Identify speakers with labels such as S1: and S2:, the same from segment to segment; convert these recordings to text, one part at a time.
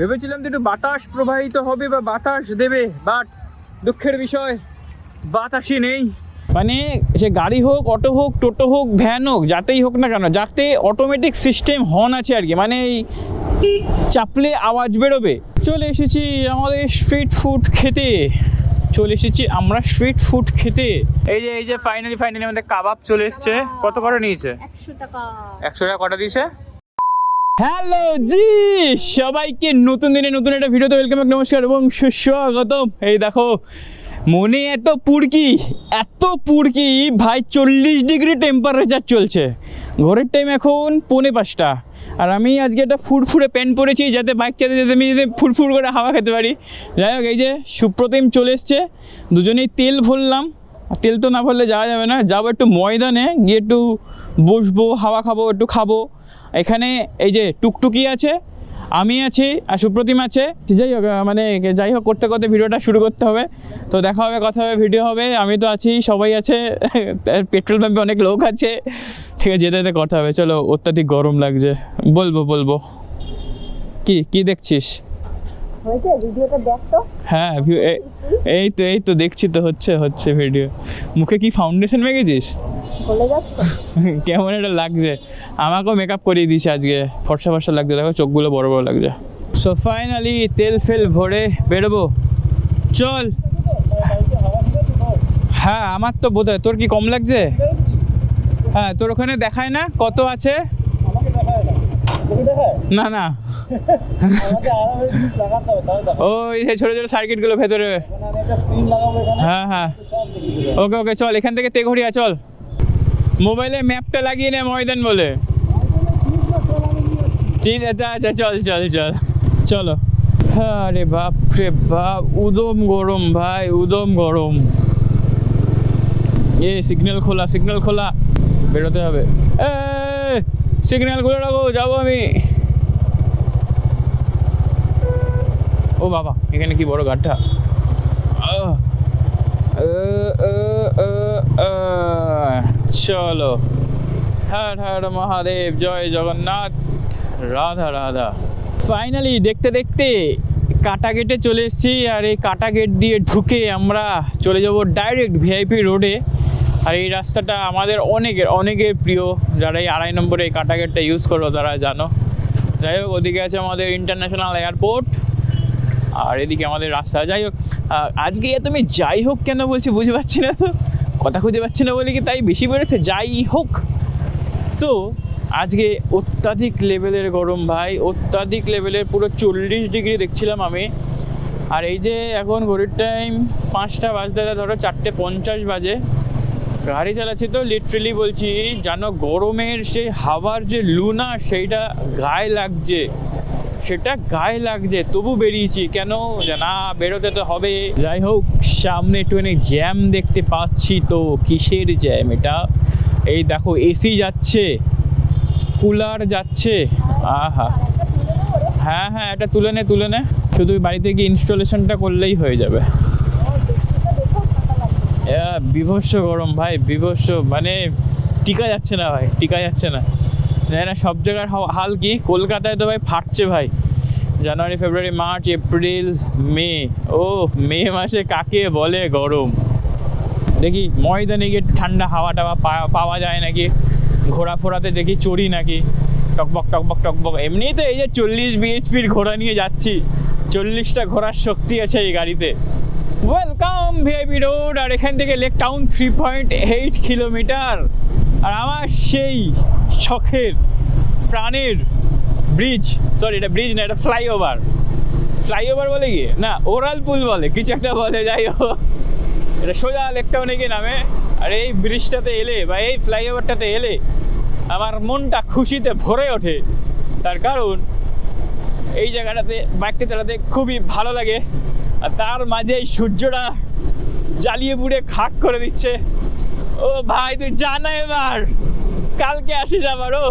S1: ভেবেছিলাম তো একটু বাতাস প্রবাহিত হবে বা বাতাস দেবে, বাট দুঃখের বিষয় বাতাসই নেই। মানে সে গাড়ি হোক, অটো হোক, টোটো হোক, ভ্যান হোক, যাতেই হোক না কেন, যাতে অটোমেটিক সিস্টেম হর্ন আছে আর কি, মানে এই চাপলে আওয়াজ বেরোবে। চলে এসেছি আমাদের স্ট্রিট ফুড খেতে, স্ট্রিট ফুড খেতে। এই যে ফাইনালি আমাদের কাবাব চলে এসছে। কত করে নিয়েছে?
S2: 100 টাকা।
S1: 100 টাকা কটা দিয়েছে? হ্যালো জি, সবাইকে নতুন দিনে নতুন একটা ভিডিওতে ওয়েলকাম, নমস্কার এবং সুস্বাগতম। এই দেখো মনে এত পুরকি ভাই, 40 ডিগ্রি টেম্পারেচার চলছে। ঘরের টাইম এখন 4:45, আর আমি আজকে একটা ফুরফুরে প্যান্ট পরেছি যাতে বাইক চালাতে যেতে আমি যাতে ফুরফুর করে হাওয়া খেতে পারি। যাই হোক, এই যে সুপ্রতিম চলে এসছে, দুজনেই তেল ভরলাম। তেল তো না ভরলে যাওয়া যাবে না, যাবো একটু ময়দানে গিয়ে একটু বসবো, হাওয়া খাবো, একটু খাবো। এখানে এই যে টুকটুকি আছে, আমি আছি আর সুপ্রতিম আছে। যাই হোক করতে করতে ভিডিওটা শুরু করতে হবে। তো দেখা হবে, কথা হবে, ভিডিও হবে। আমি তো আছি, সবাই আছে, পেট্রোল পাম্পে অনেক লোক আছে। ঠিক আছে, যেতে যেতে কথা হবে। চলো, অত্যাধিক গরম লাগছে, বলবো। কি দেখছিস?
S2: হয়েছে ভিডিওটা দেখ তো।
S1: হ্যাঁ, এই তো দেখছি তো, হচ্ছে ভিডিও। মুখে কি ফাউন্ডেশন মেখেছিস?
S2: বলে যাচ্ছে
S1: কেমন একটা লাগছে। আমাকেও মেকআপ করিয়ে দিয়েছে আজকে, ফর্সা লাগছে, দেখো চোখগুলো বড় লাগছে। সো ফাইনালি তেল ফেল ভরে বেরোবো, চল। হ্যাঁ, আমার তো বোধ হয়। তোর কি কম লাগছে? হ্যাঁ, তোর ওখানে দেখায় না কত আছে? না ওই ছোট ছোট সার্কিটগুলো ভেতরে। হ্যাঁ ওকে চল, এখান থেকে তেঘরিয়া চল। মোবাইলে ম্যাপটা লাগিয়ে নে ময়দান বলে। ঠিক আছে, আচ্ছা চল চলো। আরে বাপ রে বাপ, উদম গরম ভাই, উদম গরম। সিগন্যাল খোলা, বেরোতে হবে। সিগন্যাল খুলে রাখো, যাবো আমি। ও বাবা, এখানে কি বড় গাড্ডা। চলো, হর হর মহাদেব, জয় জগন্নাথ, রাধা। ফাইনালি দেখতে কাটা গেটে চলে এসেছি, আর এই কাটা গেট দিয়ে ঢুকে আমরা চলে যাব ডাইরেক্ট ভিআইপি রোডে। আর এই রাস্তাটা আমাদের অনেকের প্রিয়, যারা এই 2.5 নম্বরে এই কাটা গেটটা ইউজ করো তারা জানো। যাই হোক, ওদিকে আছে আমাদের ইন্টারন্যাশনাল এয়ারপোর্ট, আর এদিকে আমাদের রাস্তা। যাই হোক, আজকে তুমি যাই হোক কেন বলছি বুঝতে পারছি না, তো কথা খুঁজে পাচ্ছি না বলে কি তাই বেশি বেড়েছে। যাই হোক, তো আজকে অত্যাধিক লেভেলের গরম ভাই, অত্যাধিক লেভেলের, পুরো 40 ডিগ্রি দেখছিলাম আমি। আর এই যে এখন ঘড়ির টাইম 5টা বাজতে, ধরো 4:50 বাজে, গাড়ি চালাচ্ছি তো লিটারেলি বলছি, জানো গরমের সেই হাওয়ার যে লুনা সেইটা গায়ে লাগছে, তবু বেরিয়েছি। কেন না, বেরোতে তো হবে। যাই হোক, সামনে একটুখানি জ্যাম দেখতে পাচ্ছি। তো কিসের জ্যাম এটা? এই দেখো, এসি যাচ্ছে, কুলার যাচ্ছে। আহা, হ্যাঁ এটা তুলে নে, শুধু বাড়িতে গিয়ে ইনস্টলেশনটা করলেই হয়ে যাবে। বিভৎস গরম ভাই, বিভৎস, মানে টিকা যাচ্ছে না ভাই, জানি না সব জায়গার হাল কি। কলকাতায় তো ভাই ফাটছে ভাই। জানুয়ারি, ফেব্রুয়ারি, মার্চ, এপ্রিল, মে, মে মাসে কাকে বলে গরম। দেখি ময়দানে গিয়ে ঠান্ডা হাওয়া টাওয়া পাওয়া যায় নাকি, ঘোরাফোরাতে দেখি চড়ি নাকি, টকবক। এমনিই তো এই যে 40 বিএইচপির ঘোড়া নিয়ে যাচ্ছি, 40টা ঘোড়ার শক্তি আছে এই গাড়িতে। ওয়েলকাম ভিআইপি রোড, আর এখান থেকে লেক টাউন 3.8 কিলোমিটার। আর আমার সেই শখের প্রাণের ব্রিজ, সরি এটা ব্রিজ না, এটা ফ্লাইওভার বলে গিয়ে না, ওরাল পুল বলে, কিছু একটা বলে। যাই হোক, এটা সোজা লেক টাউনে গিয়ে নামে। আর এই ব্রিজটাতে এলে বা এই ফ্লাইওভারটাতে এলে আমার মনটা খুশিতে ভরে ওঠে, তার কারণ এই জায়গাটাতে বাইকটা চালাতে খুবই ভালো লাগে। আর তার মাঝে এই সূর্যটা জ্বালিয়ে পুড়ে খাক করে দিচ্ছে। ও ভাই, তুই জানা এবার কালকে আসিস আবারও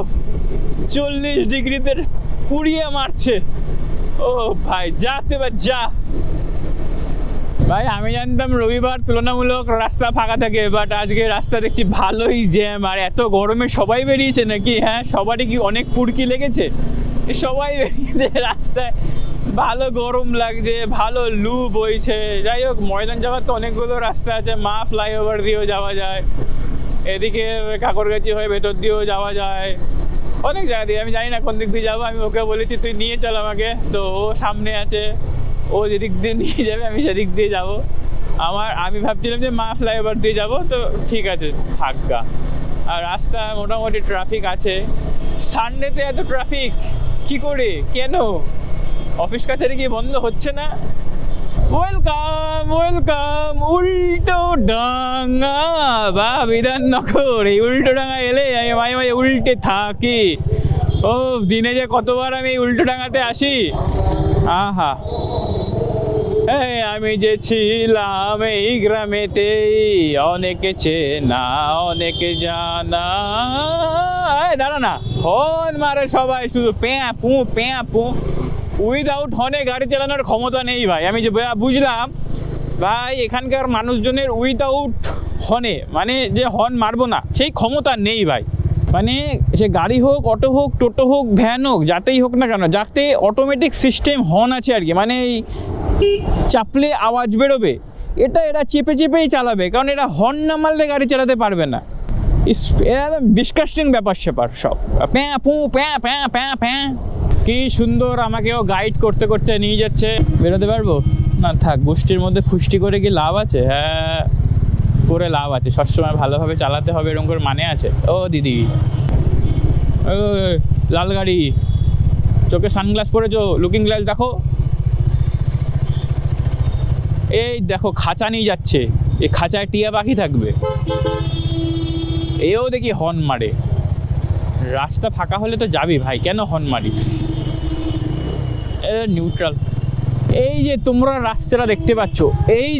S1: 40 ডিগ্রিতে পুড়িয়ে মারছে। ও ভাই, যাতে বা যা ভাই। আমি জানতাম রবিবার তুলনামূলক রাস্তা ফাঁকা থাকে, বাট আজকে রাস্তা দেখছি ভালোই জ্যাম। আর এত গরমে সবাই বেরিয়েছে নাকি? হ্যাঁ, সবারই কি অনেক পুরকি লেগেছে? সবাই বেরিয়েছে রাস্তায়, ভালো গরম লাগছে, ভালো লু বইছে। যাই হোক, ময়দান যাওয়ার তো অনেকগুলো রাস্তা আছে, মা ফ্লাইওভার দিয়েও যাওয়া যায়, এদিকে কাকরগাছি হয়ে ভেতর দিয়েও যাওয়া যায়, অনেক জায়গা দিয়ে। আমি জানি না কোন দিক দিয়ে যাবো, আমি ওকে বলেছি তুই নিয়ে চল আমাকে, তো ও সামনে আছে, ও যেদিক দিয়ে নিয়ে যাবে আমি সেদিক দিয়ে যাব। আমি ভাবছিলাম যে মা ফ্লাইওভার দিয়ে যাব, তো ঠিক আছে থাকগা। আর রাস্তা মোটামুটি ট্রাফিক আছে। সানডেতে এত ট্রাফিক কি করে, কেন? অফিস কাছারি কি বন্ধ হচ্ছে না? ওয়েলকাম ওয়েলকাম উল্টো ডাঙ্গা বা বিধাননগর। এই উল্টো ডাঙ্গা এলে আমি মাঝে মাঝে উল্টে থাকি। ও দিনে যে কতবার আমি এই উল্টো ডাঙ্গাতে আসি, আহা। এই আমি যে ছিলাম এই গ্রামেতেই, অনেকে চেনা অনেকে জানা। দাঁড়া না, হর্ন মারে সবাই, শুধু প্যাঁ পু। উইদাউট হর্নে গাড়ি চালানোর ক্ষমতা নেই ভাই। আমি যে বুঝলাম ভাই, এখানকার মানুষজনের উইদাউট হর্নে, মানে যে হর্ন মারবো না সেই ক্ষমতা নেই ভাই। মানে সে গাড়ি হোক, অটো হোক, টোটো হোক, ভ্যান হোক, যাতেই হোক না কেন, যাতে অটোমেটিক সিস্টেম হর্ন আছে আর কি, মানে এই চাপলে আওয়াজ বেরোবে, এরা চেপেই চালাবে, কারণ এরা হর্ন না মারলে গাড়ি চালাতে পারবে না। এরা ডিসকাস্টিং ব্যাপার স্যাপার সব, প্যাঁ পু প্যাঁ। কি সুন্দর আমাকেও গাইড করতে করতে নিয়ে যাচ্ছে। বেরোতে পারবো না, থাক, গোষ্ঠীর মধ্যে ফুষ্টি করে কি লাভ আছে? হ্যাঁ, করে লাভ আছে, সবসময় ভালোভাবে চালাতে হবে এরকম করে মানে আছে? ও দিদি, ও লাল গাড়ি, চোখে সানগ্লাস পরেছো, লুকিং গ্লাস দেখো। এই দেখো খাঁচা নিয়ে যাচ্ছে, এই খাঁচায় টিয়া পাখি থাকবে, এও দেখি হর্ন মারে। রাস্তা ফাঁকা হলে তো যাবি ভাই, কেন হর্ন মারিস? নিউট্রাল। এই যে তোমরা রাস্তাটা দেখতে পাচ্ছ, এই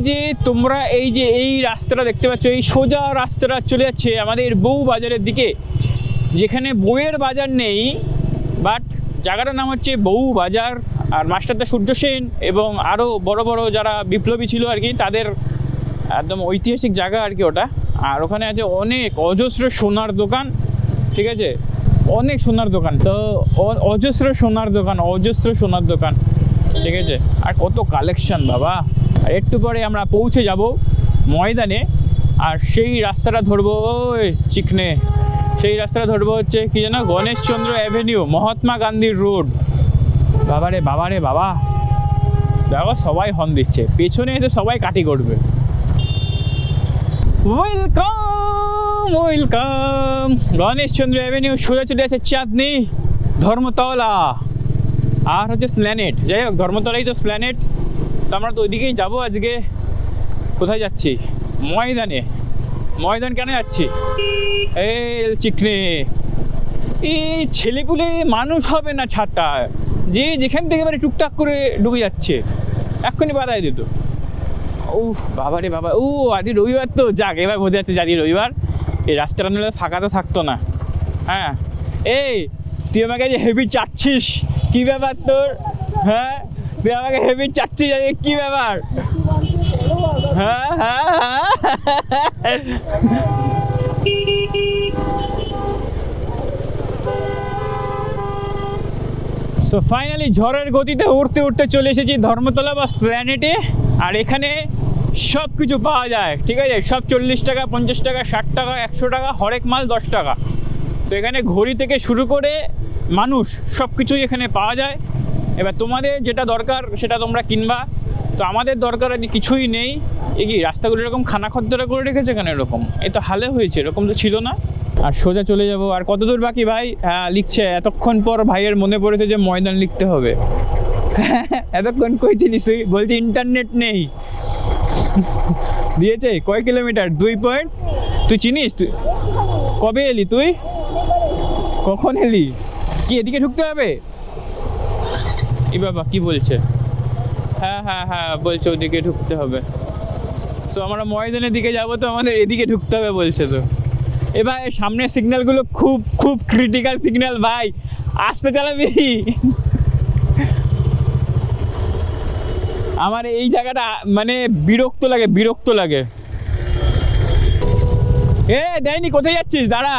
S1: রাস্তাটা দেখতে পাচ্ছ, এই সোজা রাস্তাটা চলে যাচ্ছে আমাদের বউ বাজারের দিকে, যেখানে বউয়ের বাজার নেই, বাট জায়গাটার নাম হচ্ছে বউ বাজার। আর মাস্টারদা সূর্য সেন এবং আরও বড় বড় যারা বিপ্লবী ছিল আর কি, তাদের একদম ঐতিহাসিক জায়গা আর কি ওটা। আর ওখানে আছে অনেক অজস্র সোনার দোকান, ঠিক আছে, অনেক সোনার দোকান, তো অজস্র সোনার দোকান, ঠিক আছে। আর কত কালেকশন বাবা। আর একটু পরে আমরা পৌঁছে যাব ময়দানে, আর সেই রাস্তাটা ধরবো, ওই চিকনে, সেই রাস্তাটা ধরবো হচ্ছে কি যেন, গণেশচন্দ্র অ্যাভিনিউ, মহাত্মা গান্ধীর রোড। বাবারে বাবা, দেখো সবাই হর্ন দিচ্ছে, পেছনে এসে সবাই কাটি করবে। ওয়েলকাম গণেশচন্দ্র অ্যাভিনিউ, সোজা চলে আছে চাঁদনি, ধর্মতলা, আর হচ্ছে স্প্ল্যানেট। যাই হোক, ধর্মতলাই তো স্প্ল্যানেট, তো আমরা তো ওইদিকেই যাবো আজকে। কোথায় যাচ্ছি? ময়দান কেন যাচ্ছি? এই চিকনে, এই ছেলেপুলে মানুষ হবে না ছাড়টা, যে যেখান থেকে মানে টুকটাক করে ঢুকে যাচ্ছে, এক্ষুনি বাধাই দিত। ও বাবারে বাবা, ও আজ রবিবার তো, যাক এবার বোঝা যাচ্ছে আজকে রবিবার, এই রাস্তাটা নিলে ফাঁকা তো থাকতো না। হ্যাঁ, এই তুই আমাকে যে হেভি চাচ্ছিস, কি ব্যাপার তোর? হ্যাঁ, তুই আমাকে হেভি চাচ্ছিস, কি ব্যাপার? হ্যাঁ। সো ফাইনালি ঝড়ের গতিতে উঠতে চলে এসেছি ধর্মতলা বা স্প্ল্যানেটে। আর এখানে সব কিছু পাওয়া যায়, ঠিক আছে, সব 40 টাকা, 50 টাকা, 60 টাকা, 100 টাকা, হরেক মাল 10 টাকা। তো এখানে ঘড়ি থেকে শুরু করে মানুষ, সব কিছুই এখানে পাওয়া যায়। এবার তোমাদের যেটা দরকার সেটা তোমরা কিনবা। তো আমাদের দরকার আজ কিছুই নেই। এই কি রাস্তাগুলো এরকম খানা খদ্দরা করে রেখেছে কেন এরকম? এ তো হালে হয়েছে, এরকম তো ছিল না। আর সোজা চলে যাব। আর কত দূর বাকি ভাই? হ্যাঁ লিখছে, এতক্ষণ পর ভাইয়ের মনে পড়েছে যে ময়দান লিখতে হবে। এতক্ষণ কই ছিলিস তুই? বলছি ইন্টারনেট নেই। দিয়েছে কয় কিলোমিটার? 2 পয়েন্ট। তুই চিনিস? তুই কবে এলি? তুই কখন এলি? কি এদিকে ঢুকতে হবে? এ বাবা কি বলছে? হ্যাঁ বলছে ওদিকে ঢুকতে হবে। সো আমরা ময়দানের দিকে যাবো, তো আমাদের এদিকে ঢুকতে হবে বলছে। তো এবার সামনের সিগন্যালগুলো খুব ক্রিটিক্যাল সিগন্যাল ভাই, আসতে চালাবি। আমার এই জায়গাটা মানে বিরক্ত লাগে। এ দেয়নি, কোথায় যাচ্ছিস? দাঁড়া।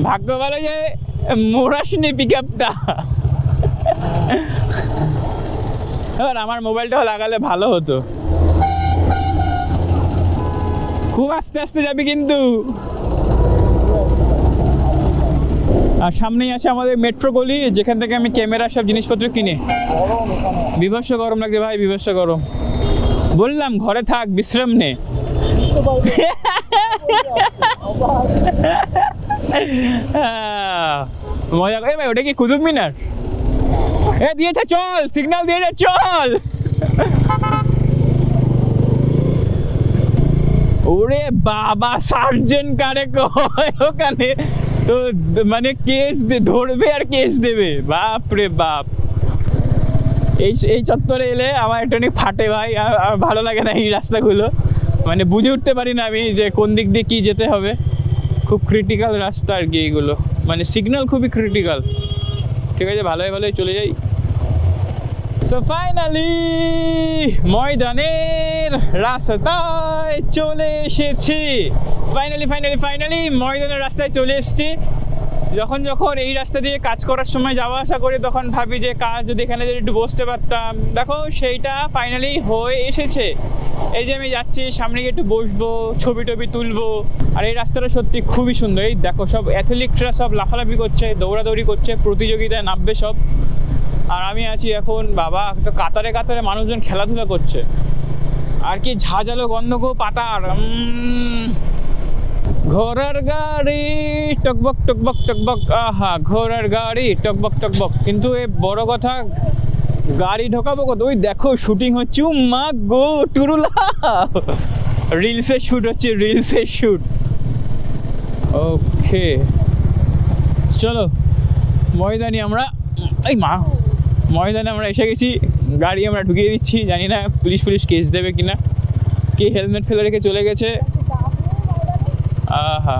S1: ভাগ্য ভালো যে মোরাসনি পিক আপটা। এবার আমার মোবাইলটাও লাগালে ভালো হতো। খুব আস্তে আস্তে যাবি কিন্তু। আর সামনেই আছে আমাদের মেট্রো গলি, যেখান থেকে আমি ক্যামেরা সব জিনিসপত্র কিনে। বিভৎস গরম লাগছে ভাই, বিভৎস গরম। বললাম ঘরে থাক, বিশ্রাম নে। মজা করে ভাই। ওটা কি কুতুব মিনার? এ দিয়েছে, চল, সিগন্যাল দিয়েছে, চল। ওরে বাবা, সার্জেন্ট কারে কয় ওখানে তো, মানে কেস ধরবে আর কেস দেবে। বাপ রে বাপ। এই চত্বরে এলে আমার একটুখানি ফাটে ভাই। আমার ভালো লাগে না এই রাস্তাগুলো, মানে বুঝে উঠতে পারি না আমি যে কোন দিক দিয়ে কি যেতে হবে। খুব ক্রিটিক্যাল রাস্তা আর কি এইগুলো, মানে সিগন্যাল খুবই ক্রিটিক্যাল। ঠিক আছে, ভালোই ভালোই চলে যাই। সো ফাইনালি ময়দানের রাস্তায় চলে এসেছি। ফাইনালি ময়দানের রাস্তায় চলে এসেছি। যখন এই রাস্তা দিয়ে কাজ করার সময় যাওয়া আসা করি, তখন ভাবি যে কাজ যদি এখানে যদি একটু বসতে পারতাম। দেখো সেইটা ফাইনালি হয়ে এসেছে। এই যে আমি যাচ্ছি, সামনে গিয়ে একটু বসবো, ছবি টবি তুলবো। আর এই রাস্তাটা সত্যি খুবই সুন্দর। এই দেখো সব অ্যাথলেটরা সব লাফালাফি করছে, দৌড়াদৌড়ি করছে, প্রতিযোগিতায় নামবে সব। আর আমি আছি এখন, বাবা তো কাতারে কাতারে মানুষজন খেলাধুলা করছে। আর কি ঝাঁঝালো গন্ধ গো পাতার। ঘোড়ার গাড়ি টকবক টকবক টকবক, আহা ঘোড়ার গাড়ি টকবক টকবক। কিন্তু এ বড় কথা, গাড়ি ঢোকাবো কত? ওই দেখো শুটিং হচ্ছে। মা গো টুরুলা, রিলসের শুট হচ্ছে, রিলসের শুট। ওকে চলো ময়দানে আমরা, এই মা, ময়দানে আমরা এসে গেছি। গাড়ি আমরা ঢুকিয়ে দিচ্ছি। জানি না পুলিশ কেস দেবে কিনা। কে হেলমেট ফেলে রেখে চলে গেছে। আহা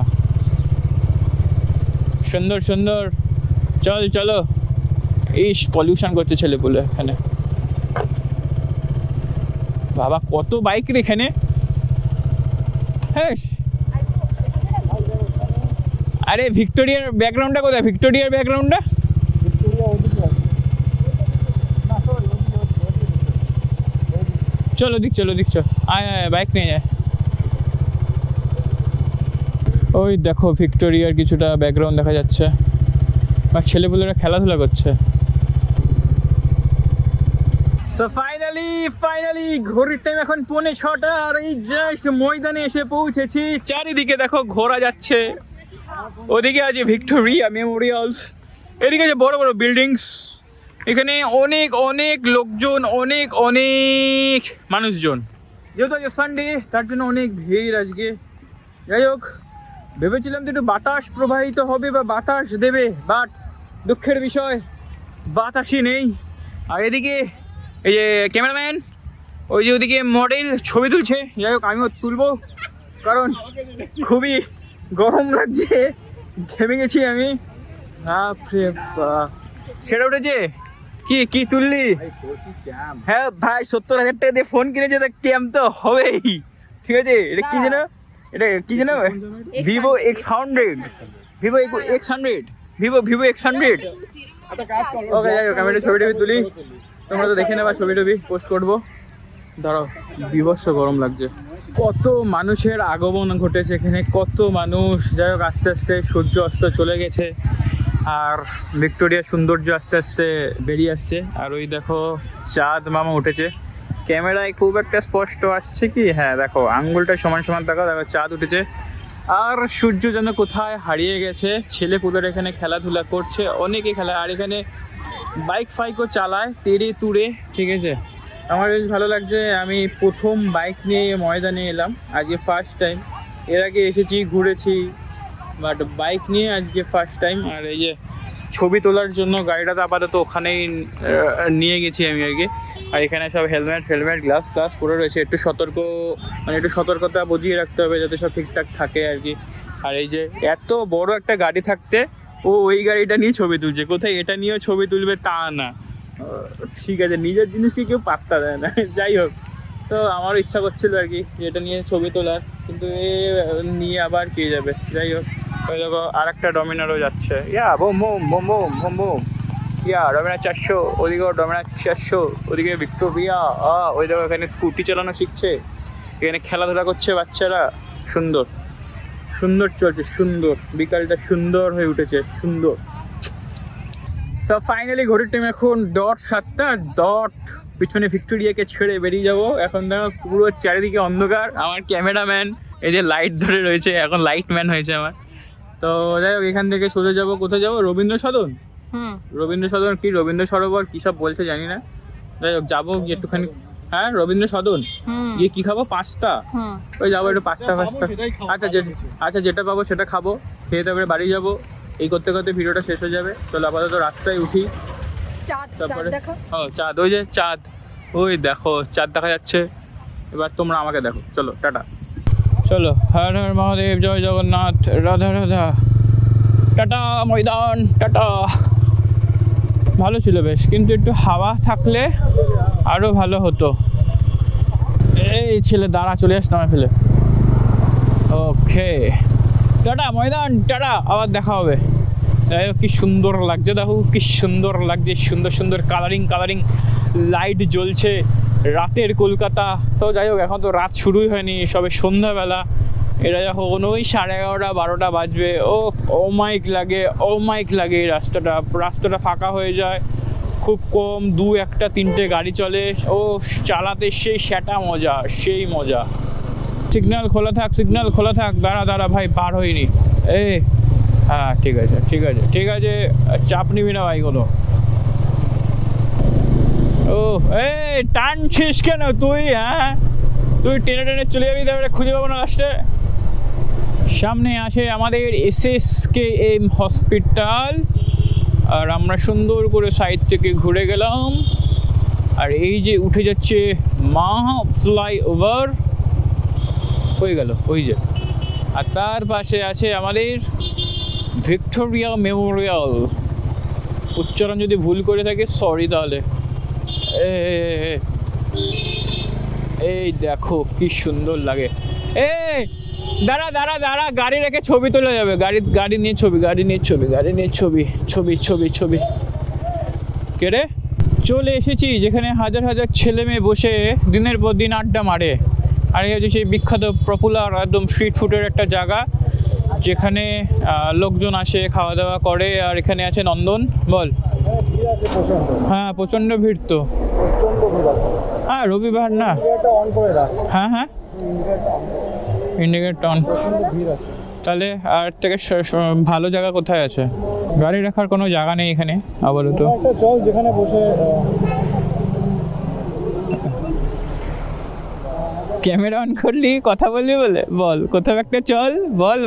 S1: সুন্দর সুন্দর। চলো। ইস পলিউশন করছে ছেলেপুলে এখানে। বাবা কত বাইক রে এখানে। হ্যাঁ, আরে ভিক্টোরিয়ার ব্যাকগ্রাউন্ডটা কোথায়? ভিক্টোরিয়ার ব্যাকগ্রাউন্ডটা চলো দিক আয় বাইক নিয়ে যায়। ওই দেখো ভিক্টোরিয়ার কিছুটা ব্যাকগ্রাউন্ড দেখা যাচ্ছে, আর ছেলেপুলেরা খেলাধুলা করছে। সো ফাইনালি ঘড়ির টাইম এখন 6:45 আর এই জাস্ট ময়দানে এসে পৌঁছেছি। চারিদিকে দেখো ঘোরা যাচ্ছে। ওদিকে আছে ভিক্টোরিয়া মেমোরিয়ালস, এদিকে আছে বড় বড় বিল্ডিংস। এখানে অনেক লোকজন, অনেক মানুষজন। যেহেতু আজকে সানডে, তার জন্য অনেক ভিড় আজকে। যাই হোক, ভেবেছিলাম যে একটু বাতাস প্রবাহিত হবে বা বাতাস দেবে, বাট দুঃখের বিষয় বাতাসই নেই। আর এদিকে এই যে ক্যামেরাম্যান, ওই যে ওদিকে মডেল ছবি তুলছে। যাই হোক আমিও তুলবো, কারণ খুবই গরম লাগছে, ঘেমে গেছি আমি। সেটা উঠেছে কি তুললি? হ্যাঁ ভাই, 70,000 টাকা দিয়ে ফোন কিনেছে, তো ক্যাম তো হবেই। ঠিক আছে, এটা কি যেন ভিভো X100, ভিভো X100। ওকে যাই হোক, আমি একটা ছবি টবি তুলি, তোমরা তো দেখে নেবা। ছবি টবি পোস্ট করবো। দাঁড়াও, বিভৎস গরম লাগছে। কত মানুষের আগমন ঘটেছে এখানে, কত মানুষ। যাই হোক আস্তে আস্তে সূর্য অস্ত চলে গেছে, আর ভিক্টোরিয়ার সৌন্দর্য আস্তে আস্তে বেরিয়ে আসছে। আর ওই দেখো চাঁদ মামা উঠেছে। ক্যামেরায় খুব একটা স্পষ্ট আসছে কি? হ্যাঁ দেখো, আঙ্গুলটা সমান দেখো চাঁদ উঠেছে। আর সূর্য যেন কোথায় হারিয়ে গেছে। ছেলেপুলের এখানে খেলাধুলা করছে, অনেকে খেলা। আর এখানে বাইক ফাইকও চালায় তেড়ে তুড়ে। ঠিক আছে, আমার বেশ ভালো লাগছে। আমি প্রথম বাইক নিয়ে ময়দানে এলাম আজকে, ফার্স্ট টাইম। এর আগে এসেছি, ঘুরেছি, বাট বাইক নিয়ে আজকে ফার্স্ট টাইম। আর এই যে ছবি তোলার জন্য গাড়িটা তো আপাতত ওখানেই নিয়ে গেছি আমি আর কি। আর এখানে সব হেলমেট গ্লাস পরে রয়েছে। একটু সতর্কতা বুঝিয়ে রাখতে হবে যাতে সব ঠিকঠাক থাকে আর কি। আর এই যে এত বড় একটা গাড়ি থাকতে ওই গাড়িটা নিয়ে ছবি তুলছে। কোথায় এটা নিয়েও ছবি তুলবে তা না। ঠিক আছে, নিজের জিনিসকে কেউ পাত্তা দেয় না। যাই হোক, তো আমারও ইচ্ছা করছিল আর কি যে এটা নিয়ে ছবি তোলার, কিন্তু এ নিয়ে আবার কে যাবে। যাই হোক, ওই দেখো আর একটা ডমিনারও যাচ্ছে, ইয়া বোম বোম বোম বোম বোম বোম, ইয়া ডমিনার 400, ওদিকেও ডমিনার 400, ওদিকে ভিক্টোরিয়া। ওই দেখো এখানে স্কুটি চালানো শিখছে, এখানে খেলাধুলা করছে বাচ্চারা। সুন্দর সুন্দর চলছে, সুন্দর, বিকালটা সুন্দর হয়ে উঠেছে, সুন্দর। সব ফাইনালি ঘড়ির টাইম এখন ডট 7টা ডট, পিছনে ভিক্টোরিয়াকে ছেড়ে বেরিয়ে যাবো। এখন দেখো পুরো চারিদিকে অন্ধকার, আমার ক্যামেরাম্যান এই যে লাইট ধরে রয়েছে, এখন লাইট ম্যান হয়েছে আমার। তো যাই হোক এখান থেকে সোজা যাবো, কোথায় যাবো, রবীন্দ্র সদন। রবীন্দ্র সদন কি রবীন্দ্র সরোবর কী সব বলছে জানি না, যাই হোক যাবো গিয়ে একটুখানি। হ্যাঁ রবীন্দ্র সদন গিয়ে কী খাবো, পাস্তা। ওই যাবো একটু পাস্তা ফাস্তা, আচ্ছা যেটা পাবো সেটা খাবো, খেয়ে তারপরে বাড়ি যাবো। এই করতে করতে ভিডিওটা শেষ হয়ে যাবে। চলো আপাতত রাস্তায় উঠি। তারপরে চাঁদ, ওই যে চাঁদ, ওই দেখো চাঁদ দেখা যাচ্ছে। এবার তোমরা আমাকে দেখো, চলো টাটা। চলো, হর হর মহাদেব, জয় জগন্নাথ, রাধা রাধা, টাটা ময়দান, টাটা। ভালো ছিল বেশ, কিন্তু একটু হাওয়া থাকলে আরও ভালো হতো। এই ছেলে দাঁড়া, চলে আসতো আমার ফেলে। ওকে টাটা ময়দান, টাটা, আবার দেখা হবে। যাই হোক কি সুন্দর লাগছে, দেখো কি সুন্দর লাগছে, সুন্দর সুন্দর কালারিং কালারিং লাইট জ্বলছে, রাতের কলকাতা। তো যাই হোক এখন তো রাত শুরুই হয়নি, সবে সন্ধ্যাবেলা। এটা যখন ওই 11:30 12টা বাজবে, ও মাইক লাগে, ও মাইক লাগে। এই রাস্তাটা ফাঁকা হয়ে যায়, খুব কম 2 1 3টে গাড়ি চলে। চালাতে সেই সেটা মজা, সেই মজা। সিগন্যাল খোলা থাক, সিগন্যাল খোলা থাক, দাঁড়া ভাই, পার হয়নি। হ্যাঁ ঠিক আছে ঠিক আছে ঠিক আছে, চাপ নিবি না ভাই কোনো। টানছিস কেন তুই? হ্যাঁ তুই টেনে টেনে চলে যাবি, তারপরে খুঁজে পাবো না লাস্টে। সামনে আছে আমাদের SSKM হসপিটাল, আর আমরা সুন্দর করে সাইড থেকে ঘুরে গেলাম। আর এই যে উঠে যাচ্ছে মা ফ্লাইওভার, হয়ে গেল ওই যে। আর তার পাশে আছে আমাদের ভিক্টোরিয়া মেমোরিয়াল। উচ্চারণ যদি ভুল করে থাকে সরি তাহলে। এই দেখো কি সুন্দর লাগে। দাঁড়া দাঁড়া দাঁড়া, গাড়ি রেখে ছবি তোলা যাবে, গাড়ি নিয়ে ছবি। কে রে? চলে এসেছি যেখানে হাজার হাজার ছেলে মেয়ে বসে দিনের পর দিন আড্ডা মারে। আর এই হচ্ছে সেই বিখ্যাত পপুলার একদম স্ট্রিট ফুডের একটা জায়গা, যেখানে লোকজন আসে, খাওয়া দাওয়া করে। আর এখানে আছে নন্দন, বল। হ্যাঁ প্রচণ্ড ভিড় তো। হ্যাঁ রবিবার না। হ্যাঁ ইন্ডিকেটর অন। তাহলে আর থেকে ভালো জায়গা কোথায় আছে? গাড়ি রাখার কোনো জায়গা নেই এখানে আপাতত।
S3: চল যেখানে বসে
S1: ক্যামেরা অন করলি, কথা বললি বলে, বল কোথাও একটা চল, বল।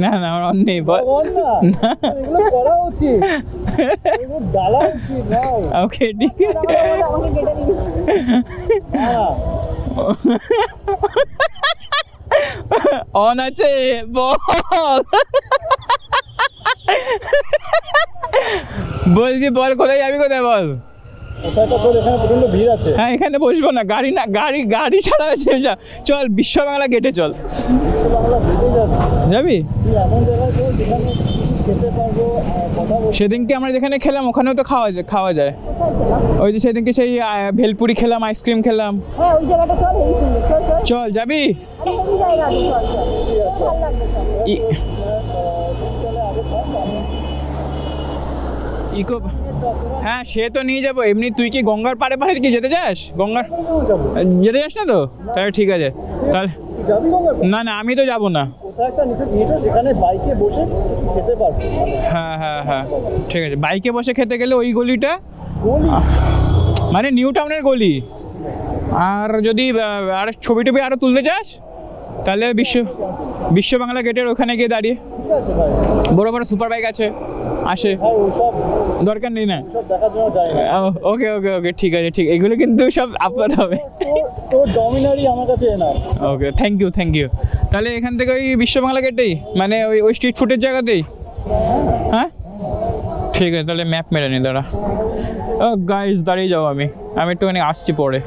S1: না আমার অন নেই, বল। ওকে ঠিক আছে। অন আছে, বল। বলছি বল, কোথায় যাবি, কোথায় বল। হ্যাঁ এখানে বসবো না, গাড়ি ছাড়া আছে। চল বিশ্ব বাংলা গেটে চল। যাবি? সেদিনকে আমরা যেখানে খেলাম ওখানেও তো খাওয়া যায়। ওই যে সেদিনকে সেই ভেলপুরি খেলাম, আইসক্রিম খেলাম। চল যাবি? ইকো, হ্যাঁ সে তো নিয়ে যাবো। এমনি তুই কি গঙ্গার পাড়ে কি যেতে চাস? যেতে চাস না তো? তাহলে ঠিক আছে তাহলে। না আমি তো যাবো না। হ্যাঁ ঠিক আছে, বাইকে বসে খেতে গেলে ওই গলিটা, মানে নিউ টাউনের গলি। আর যদি আর ছবি টবি আরও তুলতে চাস তাহলে বিশ্ব বাংলা গেটের ওখানে গিয়ে দাঁড়িয়ে। বড় বড় সুপার বাইক আসে, দরকার নেই না। ওকে ঠিক আছে, ঠিক, এগুলো কিন্তু সব আপলোড হবে। Okay thank you. তাহলে এখান থেকে ওই বিশ্ব বাংলা গেটেই, মানে ওই স্ট্রিট ফুডের জায়গাতেই। হ্যাঁ ঠিক আছে, তাহলে ম্যাপ মেরে নি, দাঁড়া। গাইজ দাঁড়িয়ে যাও, আমি একটুখানি আসছি পরে।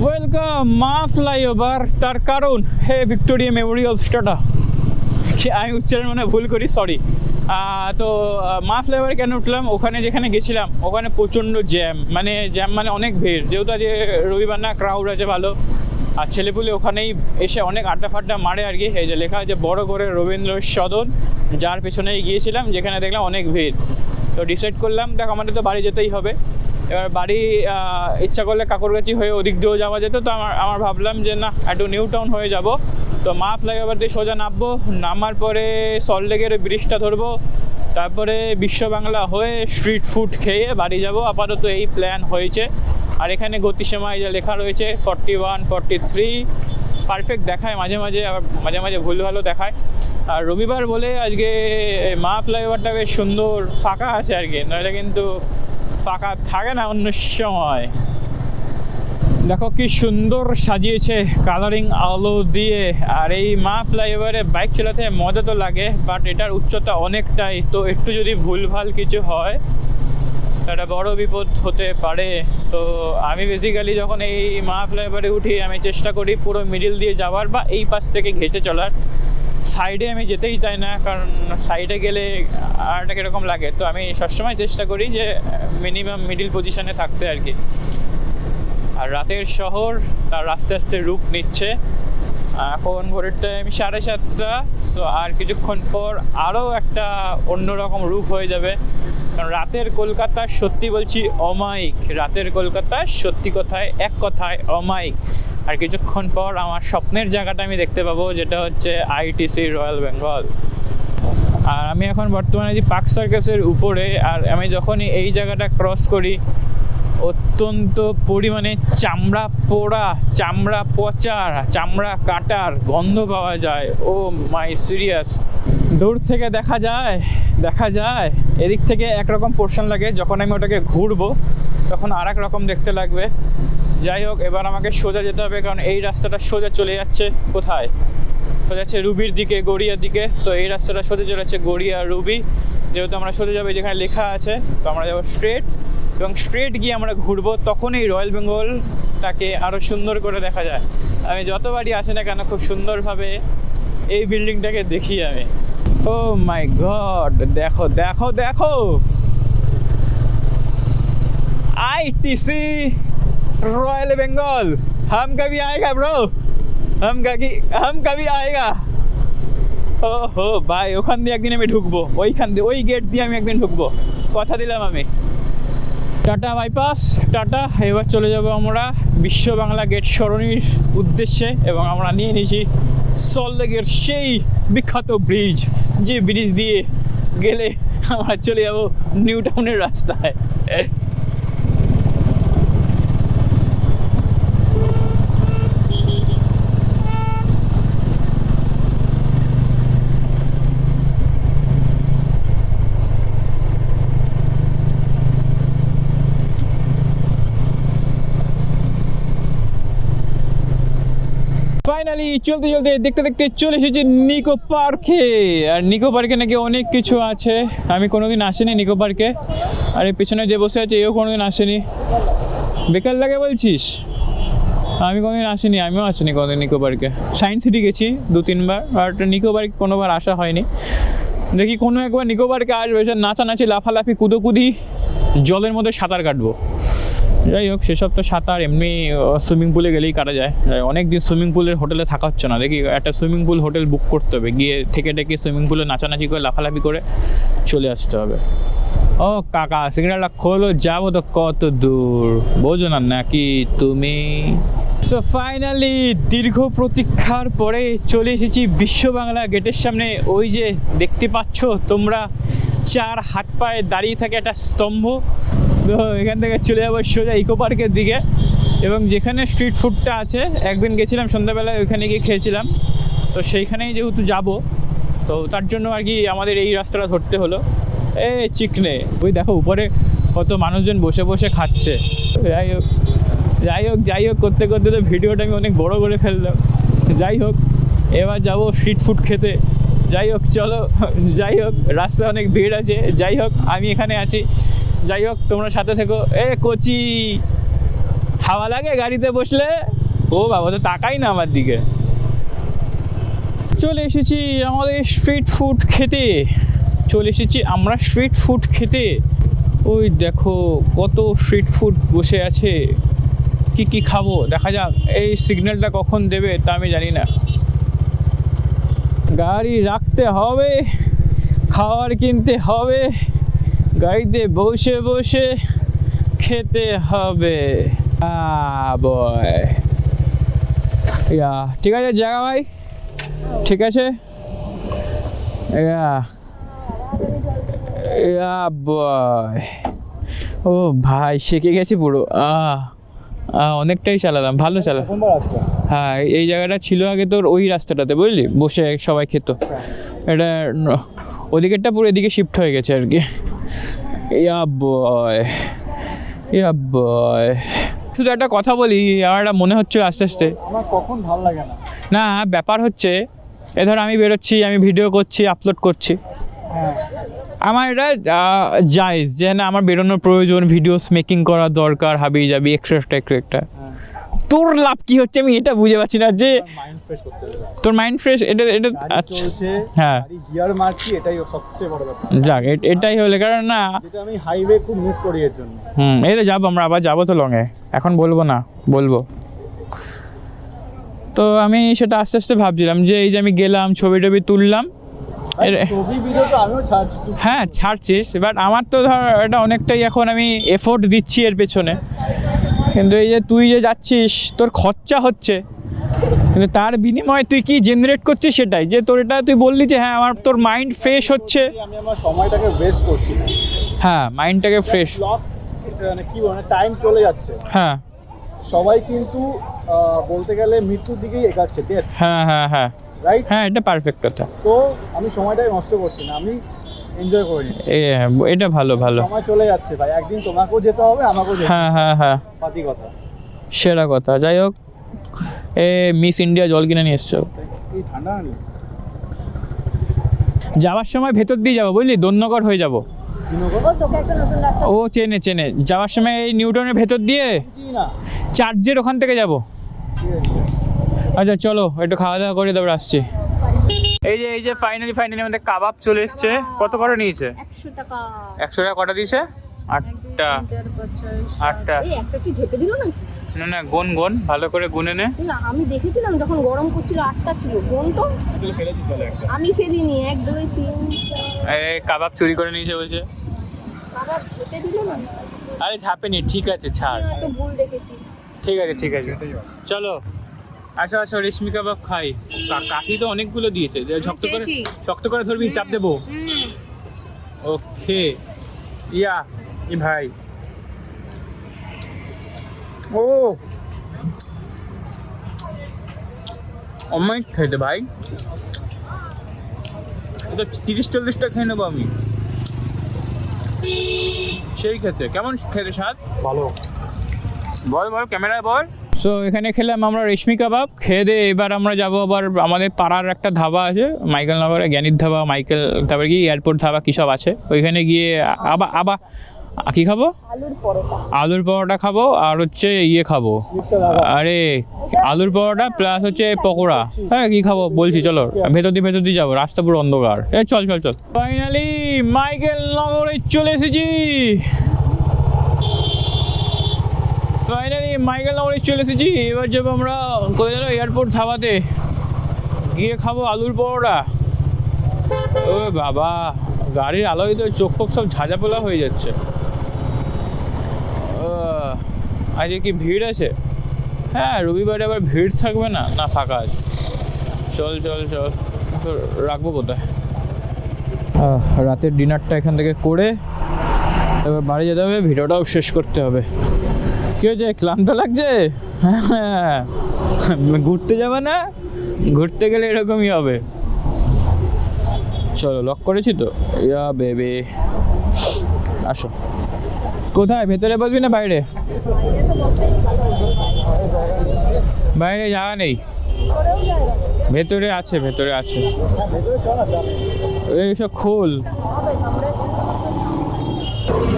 S1: ওয়েলকাম মা ফ্লাইওভার, তার কারণ হে ভিক্টোরিয়া মেমোরিয়াল, টাটা। আমি উচ্চারণ মানে ভুল করি, সরি। তো মা ফ্লেভারে কেন উঠলাম, ওখানে যেখানে গেছিলাম ওখানে প্রচণ্ড জ্যাম, মানে অনেক ভিড়, যেহেতু আজ রবিবার না, ক্রাউড আছে ভালো। আর ছেলেপুলে ওখানেই এসে অনেক আড্ডা ফাড্ডা মারে আর কি। এই যে লেখা আছে বড় করে রবীন্দ্র সদন, যার পেছনেই গিয়েছিলাম, যেখানে দেখলাম অনেক ভিড়। তো ডিসাইড করলাম, দেখ আমাদের তো বাড়ি যেতেই হবে। এবার বাড়ি ইচ্ছা করলে কাকরগাছি হয়ে ওদিক দিয়েও যাওয়া যেত, তো আমার ভাবলাম যে না, একটু নিউ টাউন হয়ে যাব। তো মা ফ্লাইওভার দিয়ে সোজা নামবো, নামার পরে সল্টলেকের ব্রিজটা ধরবো, তারপরে বিশ্ব বাংলা হয়ে স্ট্রিট ফুড খেয়ে বাড়ি যাব। আপাতত এই প্ল্যান হয়েছে। আর এখানে গতিসীমা এই যে লেখা রয়েছে 41, 43, পারফেক্ট দেখায় মাঝে মাঝে, আবার মাঝে মাঝে ভুল ভালো দেখায়। আর রবিবার বলে আজকে মা ফ্লাইওভারটা বেশ সুন্দর ফাঁকা আছে আর কি, নইলে কিন্তু ফাঁকা থাকে না অন্য সময়। দেখো কি সুন্দর সাজিয়েছে কালারিং আলো দিয়ে। আর এই মা ফ্লাইওভারে বাইক চালাতে মজা তো লাগে, বাট এটার উচ্চতা অনেকটাই, তো একটু যদি ভুলভাল কিছু হয় একটা বড় বিপদ হতে পারে। তো আমি বেসিক্যালি যখন এই মা ফ্লাইওভারে উঠি, আমি চেষ্টা করি পুরো মিডিল দিয়ে যাওয়ার বা এই পাশ থেকে ঘেঁচে চলার। সাইডে আমি যেতেই চাই না, কারণ সাইডে গেলে আরটা কীরকম লাগে। তো আমি সবসময় চেষ্টা করি যে মিনিমাম মিডিল পজিশনে থাকতে আর কি। আর রাতের শহর তার আস্তে আস্তে রূপ নিচ্ছে। এখন ঘড়ির টাইম 7:30। সো আর কিছুক্ষণ পর আরও একটা অন্যরকম রূপ হয়ে যাবে। কারণ রাতের কলকাতা, সত্যি বলছি, অমায়িক। রাতের কলকাতা সত্যি কথায়, এক কথায় অমায়িক। আর কিছুক্ষণ পর আমার স্বপ্নের জায়গাটা আমি দেখতে পাবো, যেটা হচ্ছে আইটিসি রয়্যাল বেঙ্গল। আর আমি এখন বর্তমানে যে পার্ক সার্কাসের উপরে, আর আমি যখনই এই জায়গাটা ক্রস করি, অত্যন্ত পরিমাণে চামড়া পোড়া, চামড়া পচার, চামড়া কাটার গন্ধ পাওয়া যায়। ও মাই সিরিয়াস। দূর থেকে দেখা যায় এদিক থেকে একরকম পোর্শন লাগে, যখন আমি ওটাকে ঘুরবো তখন আর এক রকম দেখতে লাগবে। যাই হোক, এবার আমাকে সোজা যেতে হবে, কারণ এই রাস্তাটা সোজা চলে যাচ্ছে কোথায়, সোজা যাচ্ছে রুবির দিকে, গড়িয়ার দিকে। তো এই রাস্তাটা সোজা চলে যাচ্ছে গড়িয়া রুবি। যেহেতু আমরা সোজা যাবো যেখানে লেখা আছে, তো আমরা যাবো স্ট্রেট, এবং স্ট্রেট গিয়ে আমরা ঘুরবো। তখন এই রয়্যাল বেঙ্গলটাকে আরও সুন্দর করে দেখা যায়। আমি যতবারই আসি না কেন, খুব সুন্দরভাবে এই বিল্ডিংটাকে দেখি আমি। ও মাই গড, দেখো দেখো দেখো, आईटीसी रॉयल बंगाल। हम कभी आएगा ब्रो, हम कभी आएगा। ওহো ভাই, ওখান দিয়ে একদিন আমি ঢুকবো, ওইখান দিয়ে, ওই গেট দিয়ে আমি একদিন ঢুকবো, কথা দিলাম আমি। Tata bypass, tata. এবার চলে যাব আমরা বিশ্ব বাংলা গেট সরণির উদ্দেশ্যে, এবং আমরা নিয়ে নিয়েছি সল্টলেকের সেই বিখ্যাত ব্রিজ, যে ব্রিজ দিয়ে গেলে আমরা চলে যাব নিউ টাউনের রাস্তায়। ফাইনালি চলতে চলতে দেখতে দেখতে চলে এসেছি নিকো পার্কে। আর নিকো পার্কে নাকি অনেক কিছু আছে, আমি কোনোদিন আসিনি নিকো পার্কে। আর এর পেছনে যে বসে আছে এও কোনোদিন আসেনি। বেকার লাগে বলছিস? আমি কোনোদিন আসিনি, আমিও আসিনি কোনোদিন নিকো পার্কে। সায়েন্স সিটি গেছি 2-3বার, আর নিকো পার্কে কোনোবার আসা হয়নি। দেখি কোনো একবার নিকো পার্কে আসবে, নাচানাচি, লাফালাফি, কুদোকুদি, জলের মধ্যে সাঁতার কাটবো। যাই হোক, সেসব তো সাঁতার এমনি সুইমিং পুলে গেলেই কাটা যায়। অনেক দিন সুইমিং পুলের হোটেলে থাকা হচ্ছে না, দেখি একটা সুইমিং পুল হোটেল বুক করতে হবে, গিয়ে থেকে সুইমিং পুলে নাচানাচি করে, লাফালাফি করে চলে আসতে হবে। ও কাকা, সিগন্যালটা খোলো, যাবো তো কত দূর, বোঝো না নাকি তুমি? সো ফাইনালি দীর্ঘ প্রতীক্ষার পরে চলে এসেছি বিশ্ব বাংলা গেটের সামনে। ওই যে দেখতে পাচ্ছ তোমরা, 4 হাত পায়ে দাঁড়িয়ে থাকে একটা স্তম্ভ। তো এখান থেকে চলে যাবো সোজা ইকো পার্কের দিকে, এবং যেখানে স্ট্রিট ফুডটা আছে, একদিন গেছিলাম সন্ধ্যাবেলায়, ওইখানে গিয়ে খেয়েছিলাম। তো সেইখানেই যেহেতু যাব, তো তার জন্য আর কি আমাদের এই রাস্তাটা ধরতে হলো। চিকনে ওই দেখো উপরে কত মানুষজন বসে বসে খাচ্ছে। যাই হোক করতে করতে তো ভিডিওটা আমি অনেক বড় করে ফেললাম। যাই হোক, এবার যাব স্ট্রিট ফুড খেতে। যাই হোক চলো, যাই হোক রাস্তায় অনেক ভিড় আছে, যাই হোক আমি এখানে আছি। যাই হোক তোমরা সাথে থেকো। কোচি, হাওয়া লাগে গাড়িতে বসলে? ও বাবা, তো তাকাই না আমার দিকে। চলে এসেছি আমাদের স্ট্রিট ফুড খেতে, চলে এসেছি আমরা স্ট্রিট ফুড খেতে। ওই দেখো কত স্ট্রিট ফুড বসে আছে, কি কি খাবো দেখা যাক। এই সিগন্যালটা কখন দেবে তা আমি জানি না। গাড়ি রাখতে হবে, খাবার কিনতে হবে, গাড়িতে বসে বসে খেতে হবে। বয় ইয়া ঠিক আছে জায়গা ভাই, ঠিক আছে। ইয়া ইয়া বয়, ও ভাই শিখে গেছি পুরো। অনেকটাই চালালাম, ভালো চালাম। হ্যাঁ এই জায়গাটা ছিল আগে তোর ওই রাস্তাটাতে বুঝলি, বসে সবাই খেত। এটা ওদিকেরটা পুরো এদিকে শিফট হয়ে গেছে আর কি। ইয়া বয় ইয়া বয়, শুধু একটা কথা বলি, আমার একটা মনে হচ্ছে আস্তে আস্তে
S3: আমার কখন ভালো লাগে না।
S1: না ব্যাপার হচ্ছে এ ধর আমি বেরোচ্ছি, আমি ভিডিও করছি, আপলোড করছি,
S3: হ্যাঁ
S1: আমার এটা জায়েজ যে না আমার বেরোনোর প্রয়োজন, ভিডিওস মেকিং করা দরকার, হাবি যাবি এক্সট্রা। তোর লাভ কি হচ্ছে আমি এটা বুঝে পাচ্ছি না। যে
S3: মাইন্ড ফ্রেশ করতে হবে,
S1: তোর মাইন্ড ফ্রেশ, এটা
S3: গাড়ি চলছে,
S1: হ্যাঁ
S3: গাড়ি গিয়ার মারছি, এটাই সবচেয়ে বড় ব্যাপার।
S1: যাক এটাই হলে, কারণ না
S3: যেটা আমি হাইওয়ে খুব মিস করি এর জন্য।
S1: এই তো যাবো, আমরা আবার যাবো তো লংয়ে, এখন বলবো না, বলবো। তো আমি সেটা আস্তে আস্তে ভাবছিলাম যে এই যে আমি গেলাম, ছবি টবি তুললাম।
S3: ছবি ভিডিও তো আমিও ছাড়ছি।
S1: হ্যাঁ ছাড়ছিস, বাট আমার তো ধর এটা অনেকটাই এখন আমি এফোর্ট দিচ্ছি এর পেছনে, কিন্তু এই যে তুই যে যাচ্ছিস তোর খরচা হচ্ছে, কিন্তু তার বিনিময়ে তুই কি জেনারেট করছিস সেটাই, যে তোর এটা তুই বললি যে হ্যাঁ আমার তোর মাইন্ড ফ্রেশ হচ্ছে।
S3: আমি আমার সময়টাকে ওয়েস্ট করছি না।
S1: হ্যাঁ মাইন্ডটাকে ফ্রেশ,
S3: মানে কি বলে টাইম চলে যাচ্ছে।
S1: হ্যাঁ
S3: সবাই কিন্তু বলতে গেলে মৃত্যুর দিকেই এগাচ্ছে,
S1: হ্যাঁ
S3: রাইট?
S1: হ্যাঁ এটা পারফেক্ট কথা।
S3: তো আমি সময়টাকে নষ্ট করছি না, আমি এনজয় করে নিচ্ছি।
S1: এটা ভালো।
S3: সময় চলে যাচ্ছে ভাই, একদিন তোমাকেও যেতে হবে, আমাকেও যেতে হবে।
S1: হ্যাঁ
S3: পাতি কথা,
S1: সেরা কথা। যাই হোক, মিস ইন্ডিয়া জল কিনে নিয়ে এসছো।
S3: এই ঠান্ডা না
S1: যাওয়ার সময় ভেতর দিয়ে যাবো বুঝলি, দন্যগড় হয়ে যাবো।
S2: ও তোকে একটা নতুন রাস্তা
S1: ও চেনে যাওয়ার সময় এই নিউটনের ভেতর দিয়ে
S3: না
S1: চার্জের ওখান থেকে যাব। আচ্ছা চলো একটু খাওয়া দাওয়া করে তারপর আসছি। এই যে ফাইনালি আমাদের কাবাব চলে এসছে। কত করে নিয়েছে?
S2: 100 টাকা।
S1: 100 টাকা কটা দিয়েছে? 8টা। 8টা।
S2: এই একটা কি ঝেপে দিল নাকি?
S1: না গুন ভালো করে গুনে নে।
S2: না আমি দেখেছিলাম যখন গরম করছিল 8টা ছিল, কোন তো আমি ফেলিনি। 1 2 3
S1: এই কাবাব চুরি করে নিয়েছে বলছে।
S2: আবার ঝেপে দিল না?
S1: আরে ঝাপেনি, ঠিক আছে ছাড়।
S2: আমি হয়তো ভুল দেখেছি।
S1: ঠিক আছে চলো। আচ্ছা রেশমি কাবাব খাই। কাকি তো অনেকগুলো দিয়েছে, শক্ত করে ধরবি, চাপ দেবো। ওকে ইয়া ই ভাই, ও অনেক খেতে ভাই, এটা 30-40টা খেয়ে নেবো আমি। সেই খেতে কেমন খেতে স্বাদ?
S3: ভালো।
S1: বল ক্যামেরায় বল। সো এখানে খেলাম আমরা রেশমি কাবাব, খেয়ে দিয়ে এবার আমরা যাবো আবার আমাদের পাড়ার একটা ধাবা আছে মাইকেল নগরে, জ্ঞানীর ধাবা, মাইকেল, তারপরে কি এয়ারপোর্ট ধাবা কী সব আছে, ওইখানে গিয়ে আবার কি খাবো? আলুর পরোটা খাবো, আর হচ্ছে ইয়ে খাবো, আরে আলুর পরোটা প্লাস হচ্ছে পকোড়া। হ্যাঁ কি খাবো বলছি, চলো ভেতর দিয়ে যাবো, রাস্তা পুরো অন্ধকার। চল ফাইনালি মাইকেল নগরে চলে এসেছি। এবার যাবো আমরা কোথায় যাবো, এয়ারপোর্ট ধাবাতে গিয়ে খাবো আলুর পরোটা। ও বাবা, গাড়ির আলোয় তো চোখ সব ঝাঁঝাপোলা হয়ে যাচ্ছে। আজকে কি ভিড় আছে? হ্যাঁ রবিবারে আবার ভিড় থাকবে না, ফাঁকা আছে। চল রাখবো কোথায়? রাতের ডিনারটা এখান থেকে করে এবার বাড়ি যেতে হবে, ভিডিওটাও শেষ করতে হবে। কি হয়েছে, ক্লান্ত লাগছে? হ্যাঁ ঘুরতে যাবে না? ঘুরতে গেলে এরকমই হবে। চলো লক করেছি তো, ইয়া বেবি আসো। কোথায়, ভেতরে বসবি না বাইরে? বাইরে জায়গা নেই, ভেতরে আছে। এইসব খোল।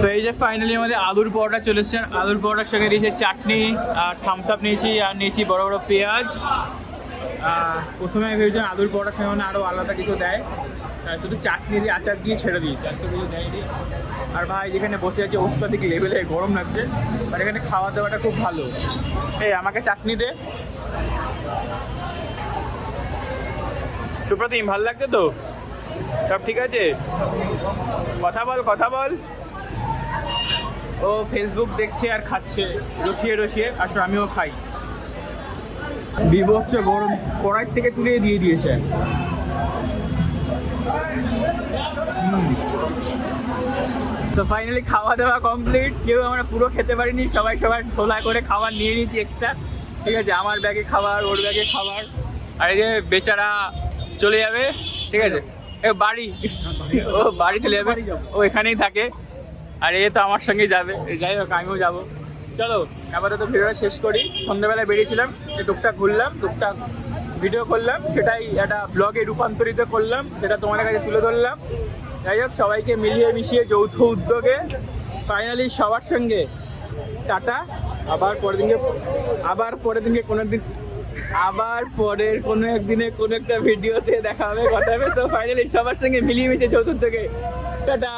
S1: তো এই যে ফাইনালি আমাদের আলুর পরোটা চলে এসছে। আলুর পরোটার সঙ্গে দিয়েছে চাটনি আর থামস আপ নিয়েছি, আর নিয়েছি বড় পেঁয়াজ। প্রথমে আমি ভেবেছিলাম আলুর পরোটার সঙ্গে মানে আরও আলাদা কিছু দেয়, তাই শুধু চাটনি দিয়ে আচার দিয়ে ছেড়ে দিই, চারটে কিছু দেয়নি। আর ভাই যেখানে বসে আছে অত্যাধিক লেভেলে গরম লাগছে, আর এখানে খাওয়া দাওয়াটা খুব ভালো। এই আমাকে চাটনি দে। সুপ্রতিম, ভালো লাগছে তো? সব ঠিক আছে? কথা বল, কথা বল। ও ফেসবুক দেখছে আর খাচ্ছে রসিয়ে রসিয়ে, আসলে আমিও খাই। বিভৎস গরম, কড়াই থেকে তুলে দিয়ে দিয়েছে। তো ফাইনালি খাওয়া দাওয়া কমপ্লিট। কেউ আমরা পুরো খেতে পারিনি, সবাই সবার ছোলা করে খাবার নিয়ে নিয়েছি এক্সট্রা। ঠিক আছে, আমার ব্যাগে খাবার, ওর ব্যাগে খাবার। আর এই যে বেচারা চলে যাবে, ঠিক আছে, বাড়ি, ও বাড়ি চলে যাবে, ও এখানেই থাকে। আর এ তো আমার সঙ্গে যাবে, যাই হোক আমিও যাবো। চলো আপাতত ভিডিওটা শেষ করি। সন্ধ্যাবেলায় বেরিয়েছিলাম, টুকটাক ঘুরলাম, টুকটাক ভিডিও করলাম, সেটাই একটা ব্লগে রূপান্তরিত করলাম, সেটা তোমাদের কাছে তুলে ধরলাম। যাই হোক, সবাইকে মিলিয়ে মিশিয়ে যৌথ উদ্যোগে ফাইনালি সবার সঙ্গে টাটা। আবার পরের দিনকে পরের কোনো একদিনে কোনো একটা ভিডিওতে দেখা হবে, কথা হবে। তো ফাইনালি সবার সঙ্গে মিলিয়ে মিশিয়ে যৌথ উদ্যোগে টাটা।